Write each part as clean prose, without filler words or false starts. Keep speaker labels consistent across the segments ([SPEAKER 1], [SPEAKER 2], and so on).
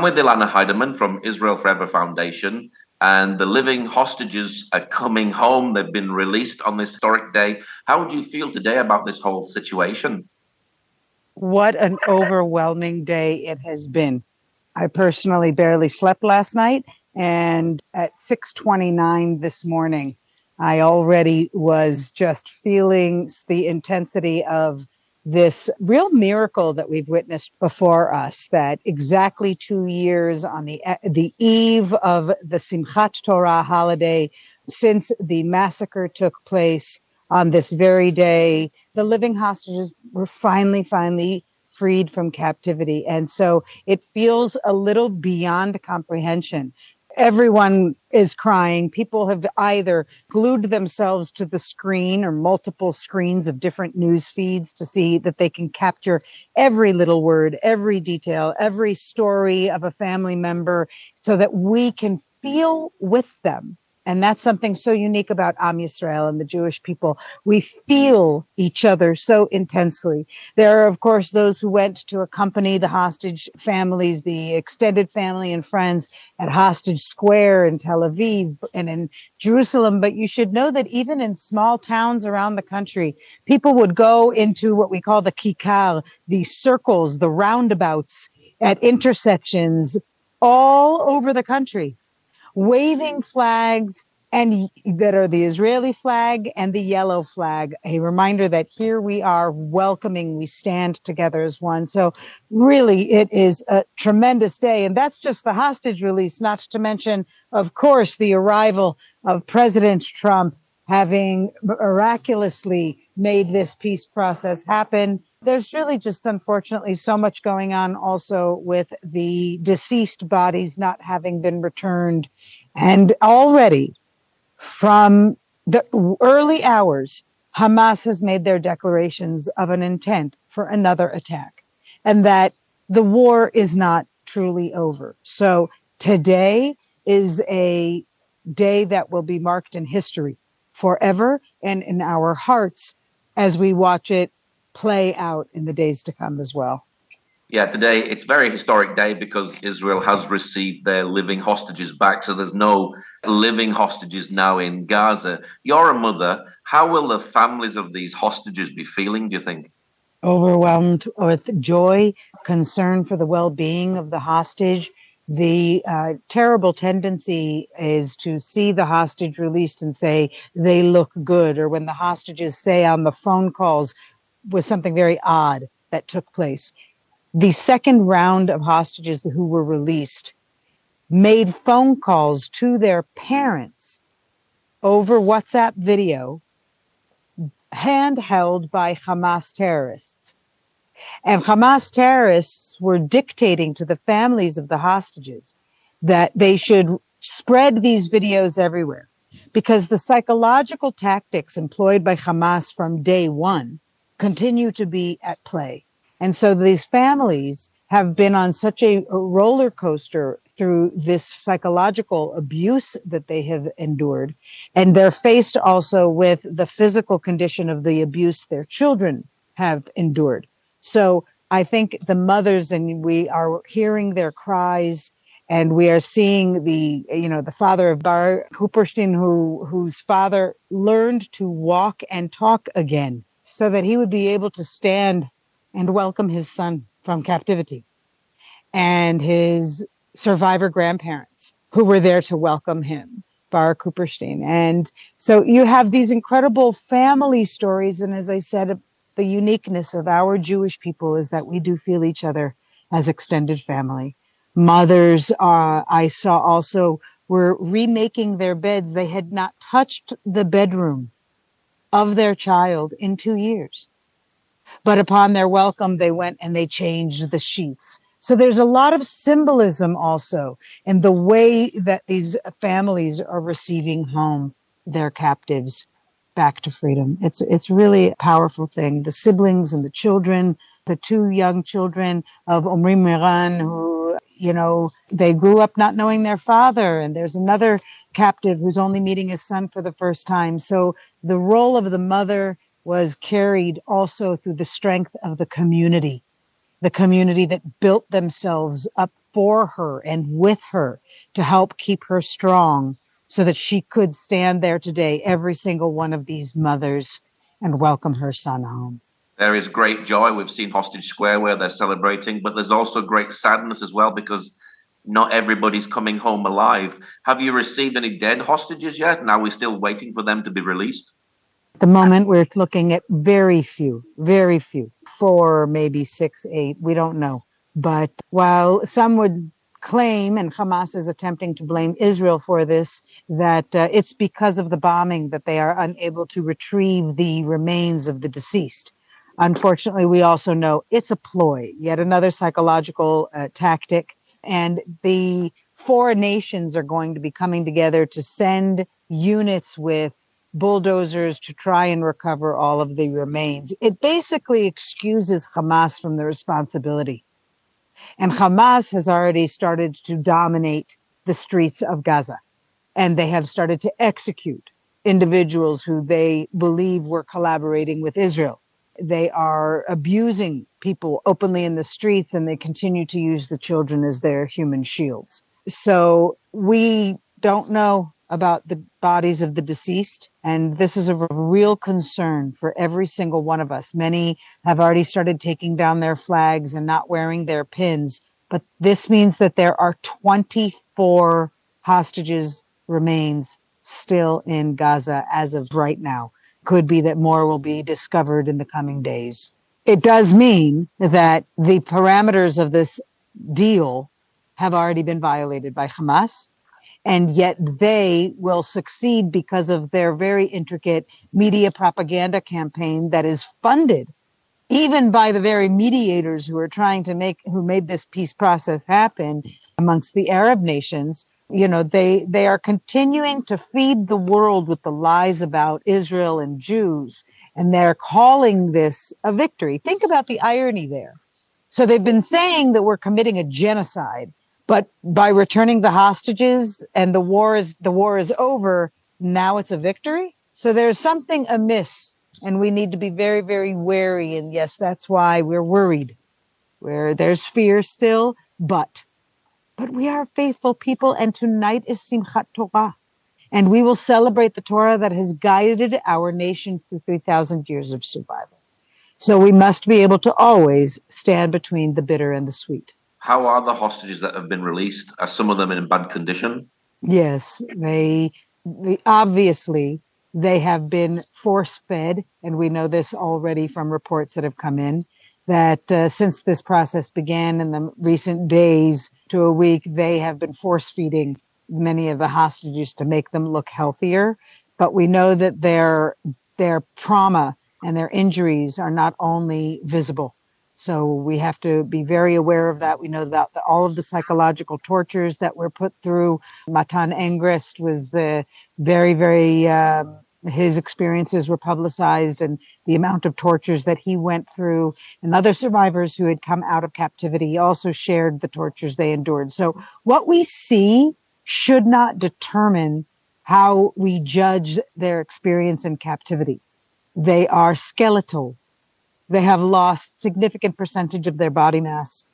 [SPEAKER 1] with Elana Heideman from Israel Forever Foundation, and the living hostages are coming home. They've been released on this historic day. How do you feel today about this whole situation?
[SPEAKER 2] What an overwhelming day it has been. I personally barely slept last night, and at 6:29 this morning, I already was just feeling the intensity of this real miracle that we've witnessed before us, that exactly 2 years on the eve of the Simchat Torah holiday, since the massacre took place on this very day, the living hostages were finally freed from captivity. And so it feels a little beyond comprehension. Everyone is crying. People have either glued themselves to the screen or multiple screens of different news feeds to see that they can capture every little word, every detail, every story of a family member so that we can feel with them. And that's something so unique about Am Yisrael and the Jewish people. We feel each other so intensely. There are, of course, those who went to accompany the hostage families, the extended family and friends at Hostage Square in Tel Aviv and in Jerusalem. But you should know that even in small towns around the country, people would go into what we call the kikar, the circles, the roundabouts at intersections all over the country, waving flags and that are the Israeli flag and the yellow flag, a reminder that here we are welcoming, we stand together as one. So really, it is a tremendous day. And that's just the hostage release, not to mention, of course, the arrival of President Trump having miraculously made this peace process happen. There's really just, unfortunately, so much going on also with the deceased bodies not having been returned. And already from the early hours, Hamas has made their declarations of an intent for another attack and that the war is not truly over. So today is a day that will be marked in history forever and in our hearts as we watch it play out in the days to come as well.
[SPEAKER 1] Yeah, today it's a very historic day because Israel has received their living hostages back. So there's no living hostages now in Gaza. You're a mother. How will the families of these hostages be feeling, do you think?
[SPEAKER 2] Overwhelmed with joy, concern for the well-being of the hostage. The terrible tendency is to see the hostage released and say they look good, or when the hostages say on the phone calls was something very odd that took place. The second round of hostages who were released made phone calls to their parents over WhatsApp video, handheld by Hamas terrorists. And Hamas terrorists were dictating to the families of the hostages that they should spread these videos everywhere, because the psychological tactics employed by Hamas from day one continue to be at play. And so these families have been on such a roller coaster through this psychological abuse that they have endured. And they're faced also with the physical condition of the abuse their children have endured. So I think the mothers, and we are hearing their cries, and we are seeing the father of Bar Hupperstein, whose father learned to walk and talk again so that he would be able to stand and welcome his son from captivity, and his survivor grandparents who were there to welcome him, Bar Cooperstein. And so you have these incredible family stories. And as I said, the uniqueness of our Jewish people is that we do feel each other as extended family. Mothers, I saw also, were remaking their beds. They had not touched the bedroom of their child in 2 years. But upon their welcome, they went and they changed the sheets. So there's a lot of symbolism also in the way that these families are receiving home their captives back to freedom. It's really a powerful thing. The siblings and the children, the two young children of Omri Miran, who, they grew up not knowing their father. And there's another captive who's only meeting his son for the first time. So the role of the mother was carried also through the strength of the community that built themselves up for her and with her to help keep her strong so that she could stand there today, every single one of these mothers, and welcome her son home.
[SPEAKER 1] There is great joy. We've seen Hostage Square where they're celebrating, but there's also great sadness as well because not everybody's coming home alive. Have you received any dead hostages yet? Now we're still waiting for them to be released?
[SPEAKER 2] At the moment, we're looking at very few, 4, maybe 6, 8. We don't know. But while some would claim, and Hamas is attempting to blame Israel for this, that it's because of the bombing that they are unable to retrieve the remains of the deceased. Unfortunately, we also know it's a ploy, yet another psychological tactic. And the 4 nations are going to be coming together to send units with bulldozers to try and recover all of the remains. It basically excuses Hamas from the responsibility. And Hamas has already started to dominate the streets of Gaza. And they have started to execute individuals who they believe were collaborating with Israel. They are abusing people openly in the streets, and they continue to use the children as their human shields. So we don't know about the bodies of the deceased, and this is a real concern for every single one of us. Many have already started taking down their flags and not wearing their pins, but this means that there are 24 hostages remains still in Gaza as of right now. Could be that more will be discovered in the coming days. It does mean that the parameters of this deal have already been violated by Hamas, and yet they will succeed because of their very intricate media propaganda campaign that is funded even by the very mediators who are trying to who made this peace process happen amongst the Arab nations. You know, they are continuing to feed the world with the lies about Israel and Jews, and they're calling this a victory. Think about the irony there. So they've been saying that we're committing a genocide, but by returning the hostages and the war is over, now it's a victory. So there's something amiss, and we need to be very, very wary. And yes, that's why we're worried. There's fear still, but we are faithful people, and tonight is Simchat Torah, and we will celebrate the Torah that has guided our nation through 3,000 years of survival. So we must be able to always stand between the bitter and the sweet.
[SPEAKER 1] How are the hostages that have been released? Are some of them in bad condition?
[SPEAKER 2] Yes, they obviously they have been force-fed, and we know this already from reports that have come in, that since this process began in the recent days to a week, they have been force-feeding many of the hostages to make them look healthier. But we know that their trauma and their injuries are not only visible. So we have to be very aware of that. We know about all of the psychological tortures that were put through. Matan Engrist was very, very, his experiences were publicized, and the amount of tortures that he went through, and other survivors who had come out of captivity also shared the tortures they endured. So what we see should not determine how we judge their experience in captivity. They are skeletal. They have lost significant percentage of their body mass.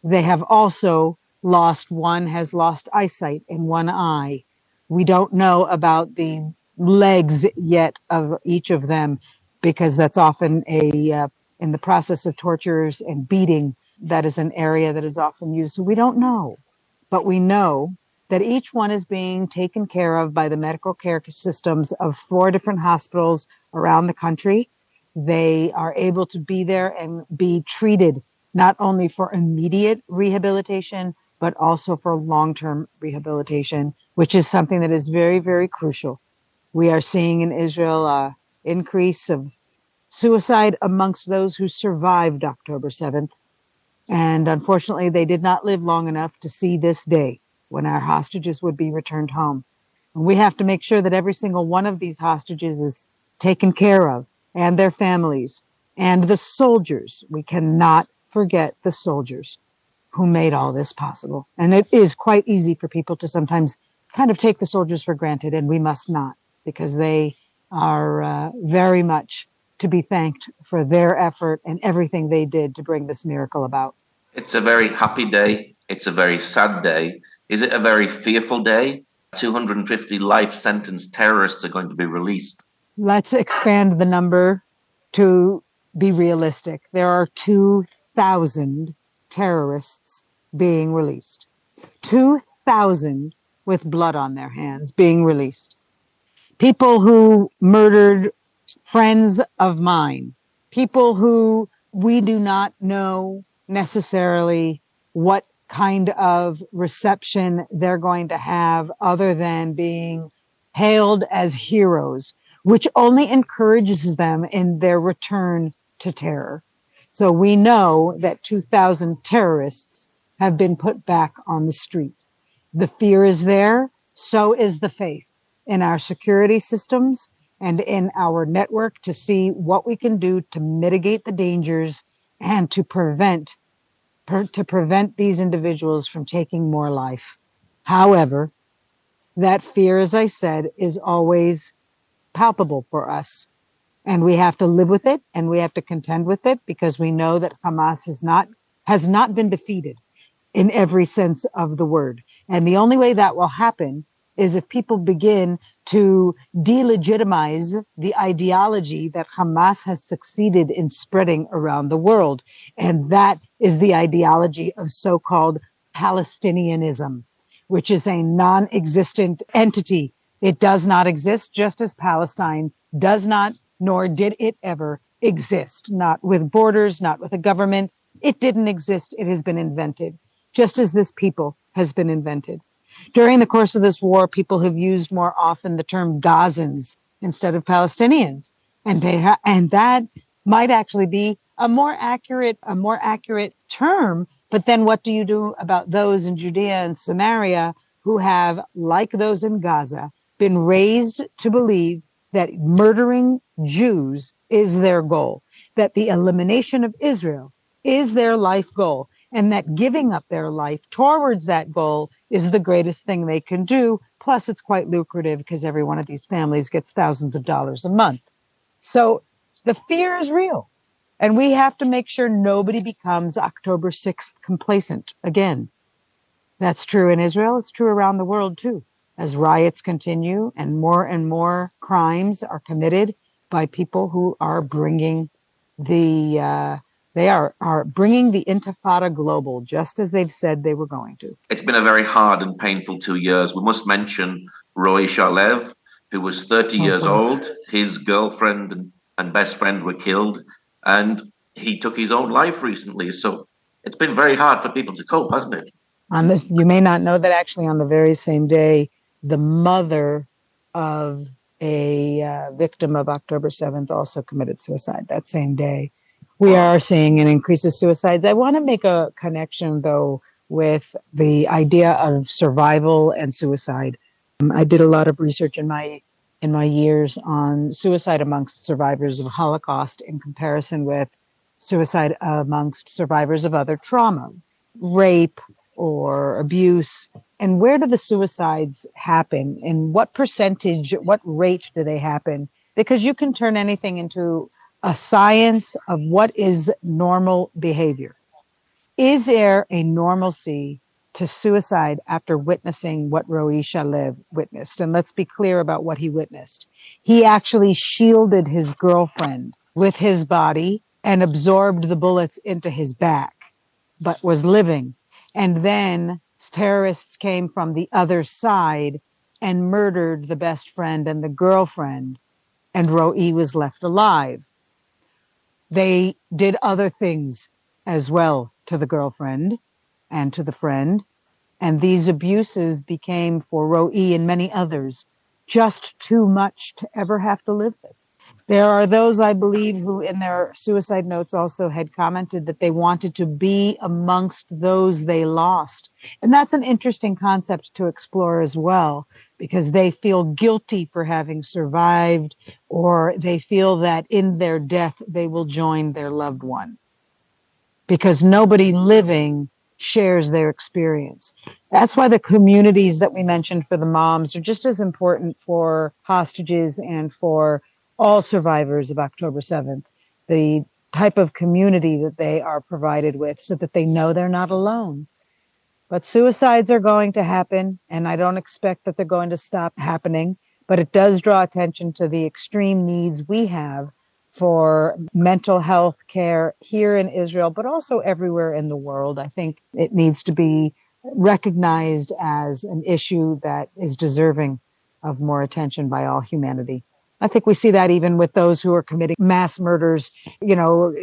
[SPEAKER 2] They have also one has lost eyesight in one eye. We don't know about the legs yet of each of them, because that's often in the process of tortures and beating, that is an area that is often used. So we don't know, but we know that each one is being taken care of by the medical care systems of 4 different hospitals around the country. They are able to be there and be treated not only for immediate rehabilitation, but also for long-term rehabilitation, which is something that is very, very crucial. We are seeing in Israel an increase of suicide amongst those who survived October 7th. And unfortunately, they did not live long enough to see this day when our hostages would be returned home. And we have to make sure that every single one of these hostages is taken care of, and their families, and the soldiers. We cannot forget the soldiers who made all this possible. And it is quite easy for people to sometimes kind of take the soldiers for granted, and we must not, because they are very much to be thanked for their effort and everything they did to bring this miracle about.
[SPEAKER 1] It's a very happy day It's a very sad day. Is it a very fearful day? 250 life sentence terrorists are going to be released.
[SPEAKER 2] Let's expand the number to be realistic. There are 2,000 terrorists being released. 2,000 with blood on their hands being released. People who murdered friends of mine. People who we do not know necessarily what kind of reception they're going to have other than being hailed as heroes, which only encourages them in their return to terror. So we know that 2,000 terrorists have been put back on the street. The fear is there, so is the faith in our security systems and in our network to see what we can do to mitigate the dangers and to prevent these individuals from taking more life. However, that fear, as I said, is always palpable for us. And we have to live with it and we have to contend with it because we know that Hamas has not been defeated in every sense of the word. And the only way that will happen is if people begin to delegitimize the ideology that Hamas has succeeded in spreading around the world. And that is the ideology of so-called Palestinianism, which is a non-existent entity. It does not exist, just as Palestine does not, nor did it ever exist. Not with borders, not with a government. It didn't exist. It has been invented, just as this people has been invented. During the course of this war, people have used more often the term Gazans instead of Palestinians. And that might actually be a more accurate term. But then what do you do about those in Judea and Samaria who have, like those in Gaza, been raised to believe that murdering Jews is their goal, that the elimination of Israel is their life goal, and that giving up their life towards that goal is the greatest thing they can do. Plus, it's quite lucrative because every one of these families gets thousands of dollars a month. So the fear is real. And we have to make sure nobody becomes October 6th complacent again. That's true in Israel. It's true around the world, too. As riots continue and more crimes are committed by people who are bringing the bringing the Intifada global, just as they've said they were going to.
[SPEAKER 1] It's been a very hard and painful 2 years. We must mention Roy Shalev, who was 30 years old. His girlfriend and best friend were killed, and he took his own life recently. So it's been very hard for people to cope, hasn't it?
[SPEAKER 2] On this, you may not know that actually on the very same day, the mother of a victim of October 7th also committed suicide that same day. We are seeing an increase of suicides. I want to make a connection, though, with the idea of survival and suicide. I did a lot of research in my years on suicide amongst survivors of Holocaust in comparison with suicide amongst survivors of other trauma, rape or abuse. And where do the suicides happen? And what percentage, what rate do they happen? Because you can turn anything into a science of what is normal behavior. Is there a normalcy to suicide after witnessing what Roy Shalev witnessed? And let's be clear about what he witnessed. He actually shielded his girlfriend with his body and absorbed the bullets into his back, but was living. And then terrorists came from the other side and murdered the best friend and the girlfriend, and Roy was left alive. They did other things as well to the girlfriend and to the friend. And these abuses became for Roe and many others just too much to ever have to live with. There are those, I believe, who in their suicide notes also had commented that they wanted to be amongst those they lost. And that's an interesting concept to explore as well, because they feel guilty for having survived, or they feel that in their death they will join their loved one, because nobody living shares their experience. That's why the communities that we mentioned for the moms are just as important for hostages and for all survivors of October 7th, the type of community that they are provided with so that they know they're not alone. But suicides are going to happen, and I don't expect that they're going to stop happening. But it does draw attention to the extreme needs we have for mental health care here in Israel, but also everywhere in the world. I think it needs to be recognized as an issue that is deserving of more attention by all humanity. I think we see that even with those who are committing mass murders,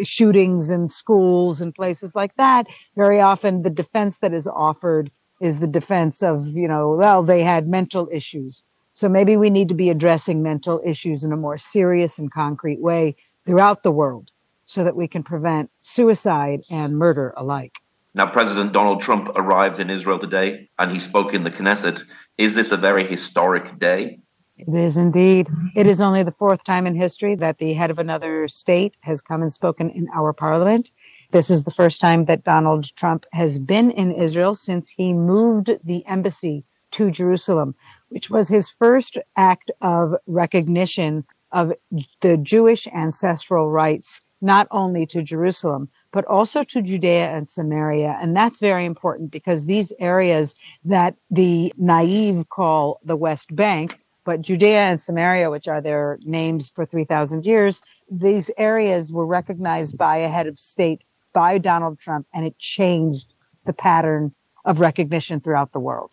[SPEAKER 2] shootings in schools and places like that. Very often the defense that is offered is the defense of, well, they had mental issues. So maybe we need to be addressing mental issues in a more serious and concrete way throughout the world so that we can prevent suicide and murder alike.
[SPEAKER 1] Now, President Donald Trump arrived in Israel today and he spoke in the Knesset. Is this a very historic day?
[SPEAKER 2] It is indeed. It is only the fourth time in history that the head of another state has come and spoken in our parliament. This is the first time that Donald Trump has been in Israel since he moved the embassy to Jerusalem, which was his first act of recognition of the Jewish ancestral rights, not only to Jerusalem, but also to Judea and Samaria. And that's very important because these areas that the naive call the West Bank, but Judea and Samaria, which are their names for 3,000 years, these areas were recognized by a head of state, by Donald Trump, and it changed the pattern of recognition throughout the world.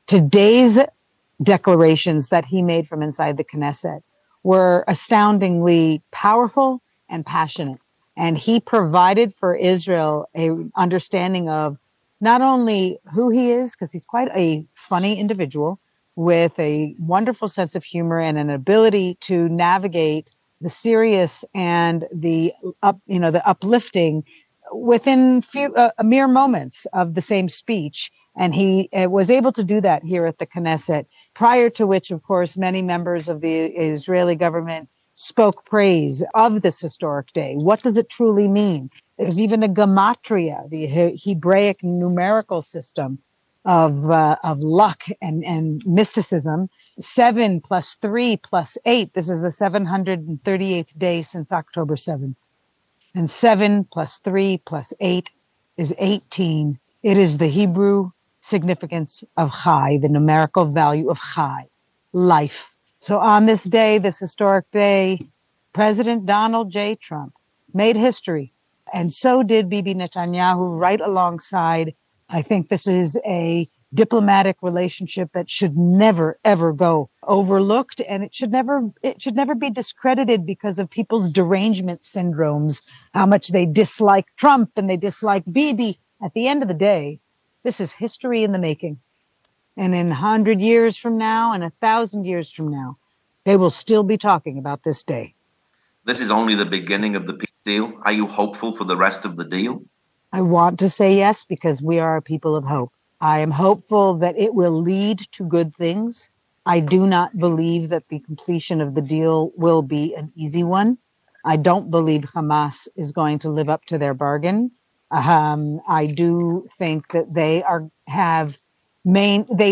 [SPEAKER 2] Today's declarations that he made from inside the Knesset were astoundingly powerful and passionate. And he provided for Israel an understanding of not only who he is, because he's quite a funny individual with a wonderful sense of humor and an ability to navigate the serious and the uplifting within mere moments of the same speech. And he was able to do that here at the Knesset, prior to which, of course, many members of the Israeli government spoke praise of this historic day. What does it truly mean? There's even a gematria, the Hebraic numerical system of luck and mysticism. 7 plus 3 plus 8. This is the 738th day since October 7th. And 7 plus 3 plus 8 is 18. It is the Hebrew significance of Chai, the numerical value of Chai, life. So on this day, this historic day, President Donald J. Trump made history. And so did Bibi Netanyahu right alongside. I think this is a diplomatic relationship that should never, ever go overlooked. And it should never be discredited because of people's derangement syndromes, how much they dislike Trump and they dislike Bibi. At the end of the day, this is history in the making. And in 100 years from now and 1,000 years from now, they will still be talking about this day.
[SPEAKER 1] This is only the beginning of the peace deal. Are you hopeful for the rest of the deal?
[SPEAKER 2] I want to say yes, because we are a people of hope. I am hopeful that it will lead to good things. I do not believe that the completion of the deal will be an easy one. I don't believe Hamas is going to live up to their bargain. I do think that they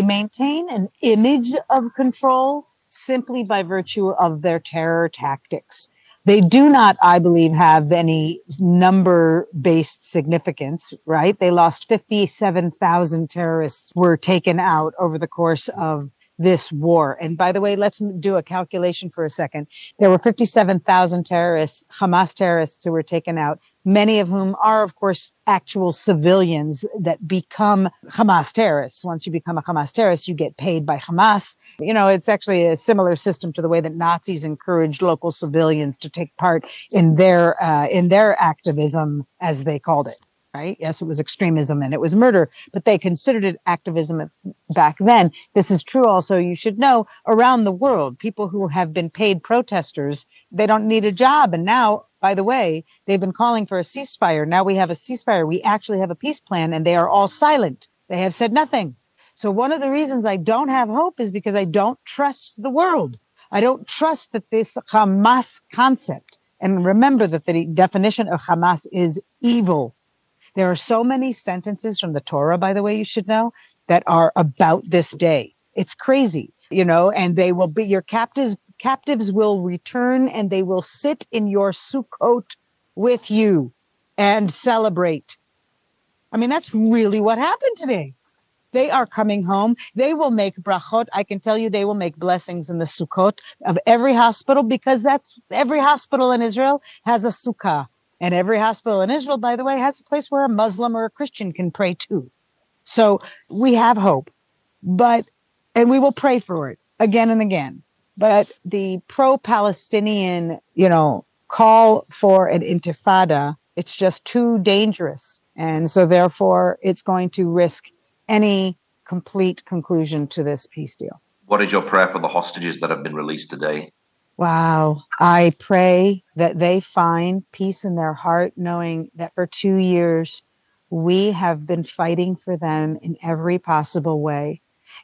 [SPEAKER 2] maintain an image of control simply by virtue of their terror tactics. They do not, I believe, have any number-based significance, right? They lost 57,000 terrorists were taken out over the course of this war. And by the way, let's do a calculation for a second. There were 57,000 terrorists, Hamas terrorists, who were taken out, many of whom are, of course, actual civilians that become Hamas terrorists. Once you become a Hamas terrorist, you get paid by Hamas. It's actually a similar system to the way that Nazis encouraged local civilians to take part in their activism, as they called it. Right? Yes, it was extremism and it was murder, but they considered it activism back then. This is true also, you should know, around the world. People who have been paid protesters, they don't need a job. And now, by the way, they've been calling for a ceasefire. Now we have a ceasefire. We actually have a peace plan, and they are all silent. They have said nothing. So one of the reasons I don't have hope is because I don't trust the world. I don't trust that this Hamas concept, and remember that the definition of Hamas is evil. There are so many sentences from the Torah, by the way, you should know, that are about this day. It's crazy, and they will be your captives. Captives will return and they will sit in your Sukkot with you and celebrate. I mean, that's really what happened today. They are coming home. They will make brachot. I can tell you they will make blessings in the sukkot of every hospital, because that's every hospital in Israel has a sukkah. And every hospital in Israel, by the way, has a place where a Muslim or a Christian can pray too. So we have hope, and we will pray for it again and again. But the pro-Palestinian, call for an intifada, it's just too dangerous. And so therefore it's going to risk any complete conclusion to this peace deal.
[SPEAKER 1] What is your prayer for the hostages that have been released today?
[SPEAKER 2] Wow. I pray that they find peace in their heart, knowing that for 2 years, we have been fighting for them in every possible way.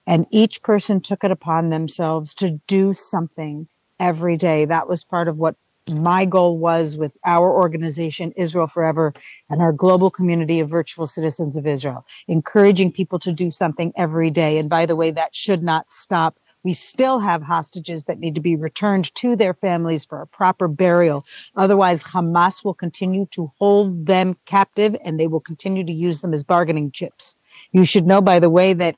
[SPEAKER 2] And each person took it upon themselves to do something every day. That was part of what my goal was with our organization, Israel Forever, and our global community of virtual citizens of Israel, encouraging people to do something every day. And by the way, that should not stop. We still have hostages that need to be returned to their families for a proper burial. Otherwise, Hamas will continue to hold them captive, and they will continue to use them as bargaining chips. You should know, by the way, that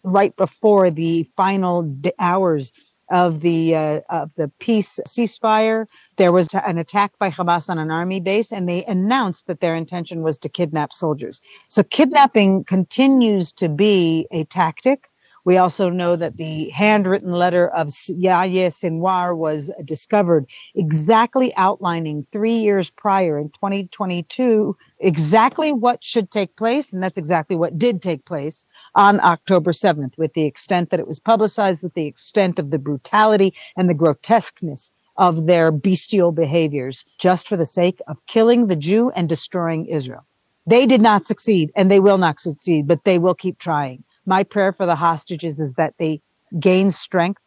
[SPEAKER 2] right before the final hours of the peace ceasefire, there was an attack by Hamas on an army base, and they announced that their intention was to kidnap soldiers. So kidnapping continues to be a tactic. We also know that the handwritten letter of Yahya Sinwar was discovered, exactly outlining 3 years prior in 2022, exactly what should take place. And that's exactly what did take place on October 7th, with the extent that it was publicized, with the extent of the brutality and the grotesqueness of their bestial behaviors, just for the sake of killing the Jew and destroying Israel. They did not succeed, and they will not succeed, but they will keep trying. My prayer for the hostages is that they gain strength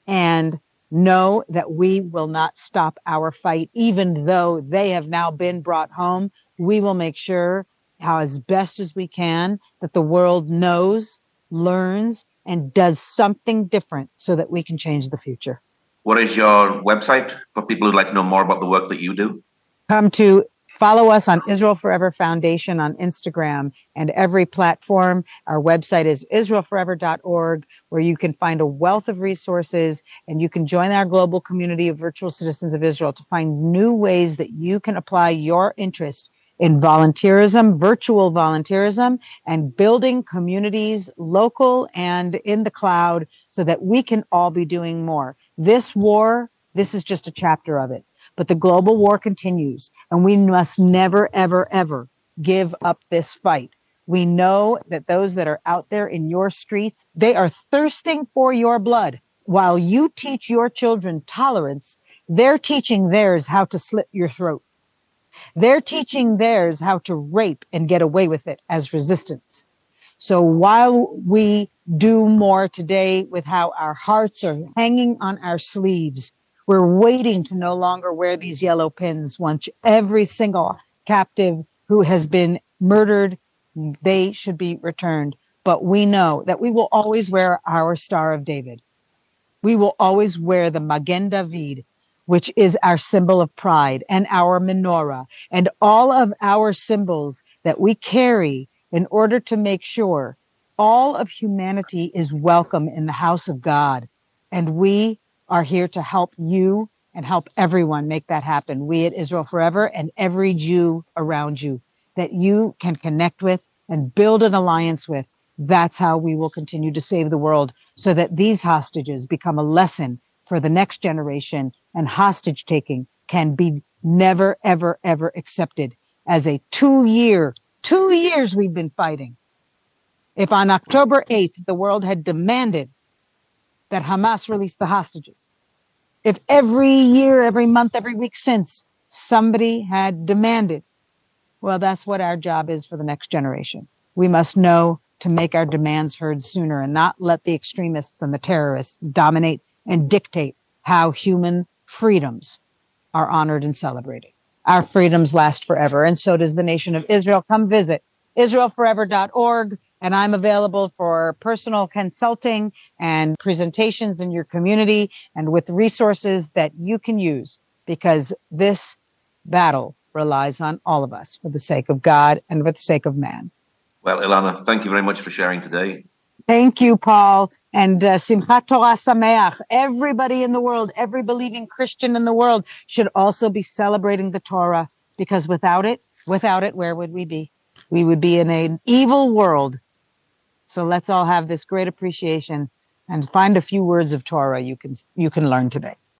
[SPEAKER 2] and know that we will not stop our fight, even though they have now been brought home. We will make sure, as best as we can, that the world knows, learns, and does something different so that we can change the future.
[SPEAKER 1] What is your website for people who'd like to know more about the work that you do?
[SPEAKER 2] Come to follow us on Israel Forever Foundation on Instagram and every platform. Our website is israelforever.org, where you can find a wealth of resources, and you can join our global community of virtual citizens of Israel to find new ways that you can apply your interest in volunteerism, virtual volunteerism, and building communities local and in the cloud so that we can all be doing more. This war, this is just a chapter of it. But the global war continues, and we must never, ever, ever give up this fight. We know that those that are out there in your streets, they are thirsting for your blood. While you teach your children tolerance, they're teaching theirs how to slit your throat. They're teaching theirs how to rape and get away with it as resistance. So while we do more today with how our hearts are hanging on our sleeves, we're waiting to no longer wear these yellow pins. Once every single captive who has been murdered, they should be returned. But we know that we will always wear our Star of David. We will always wear the Magen David, which is our symbol of pride, and our menorah, and all of our symbols that we carry in order to make sure all of humanity is welcome in the house of God. And we are here to help you and help everyone make that happen. We at Israel Forever, and every Jew around you that you can connect with and build an alliance with. That's how we will continue to save the world, so that these hostages become a lesson for the next generation, and hostage taking can be never, ever, ever accepted as a 2 years we've been fighting. If on October 8th, the world had demanded that Hamas release the hostages, if every year, every month, every week since somebody had demanded, well, that's what our job is for the next generation. We must know to make our demands heard sooner and not let the extremists and the terrorists dominate and dictate how human freedoms are honored and celebrated. Our freedoms last forever, and so does the nation of Israel. Come visit israelforever.org, and I'm available for personal consulting and presentations in your community and with resources that you can use, because this battle relies on all of us for the sake of God and for the sake of man.
[SPEAKER 1] Well, Ilana, thank you very much for sharing today.
[SPEAKER 2] Thank you, Paul. And Simchat Torah Sameach. Everybody in the world, every believing Christian in the world should also be celebrating the Torah, because without it, where would we be? We would be in an evil world. So let's all have this great appreciation and find a few words of Torah you can learn today.